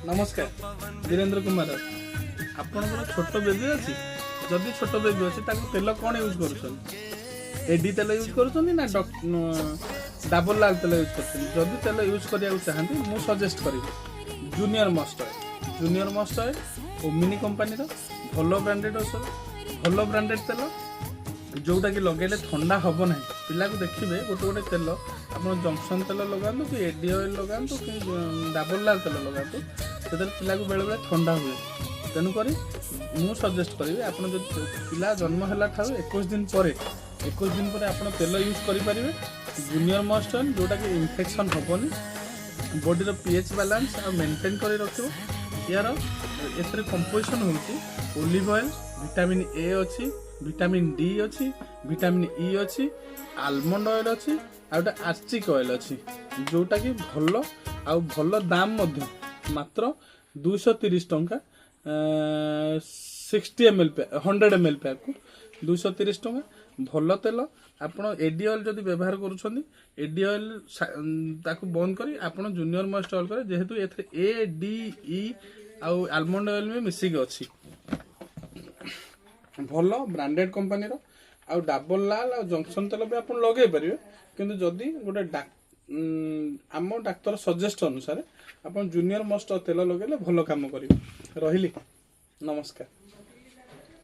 नमस्कार वीरेंद्र कुमार आपनकर छोट बेबी अच्छी जदि छोट बेबी अच्छी तेल कौन यूज कर एडी तेल यूज कर ना डाबल लाल तेल यूज कर जदि तेल यूज करने चाहती मुझे सजेस्ट करी junior must oil Omni company भल ब्रांडेड औषध भल ब्रांडेड तेल जोटा कि लगे ठंडा हम ना पिला को देखिए गोटे गोटे तेल आप जंक्शन तेल लगातु कि एडी ऑयल लगातु कि डाबल लाल तेल लगातु से पिला को बेले बेले ठंडा हुए तेणुक मु सजेस्ट करी आप पिला जन्म है ठार 21 दिन पर आप तेल यूज करेंगे जूनियर मस्ट ऑयल जोटा कि इन्फेक्शन हेनी बॉडी पीएच बैलेंस आ मेंटेन कर रखो यार एथरे कंपोजिशन होची ओलिव ऑयल विटामिन ए अच्छी विटामिन डी अच्छी विटामिन ई अच्छी आलमंड ऑयल अच्छी आ गोटे आर्चिक ऑयल अच्छी जोटा कि भल आउ भल दाम मध्य मात्र 230 टंका 60 ml 100 ml पैक को 230 टंका भल तेल आपड़ एडी ऑयल जब व्यवहार करुँच एडी ऑयल ताकू बंद करी आपड़ जूनियर मस्ट ऑयल करे जेहेतु ए ए डी ई आउ आलमंड ऑयल में मिसिक अच्छी भल ब्रांडेड कंपनी आउ डाबल लाल आ जंक्शन तेल भी आप लगे पारे किंतु जदि गोटे आम डाक्तर सजेस्ट अनुसार आप जूनियर मस्ट तेल लगे भल काम करेंगे रही नमस्कार।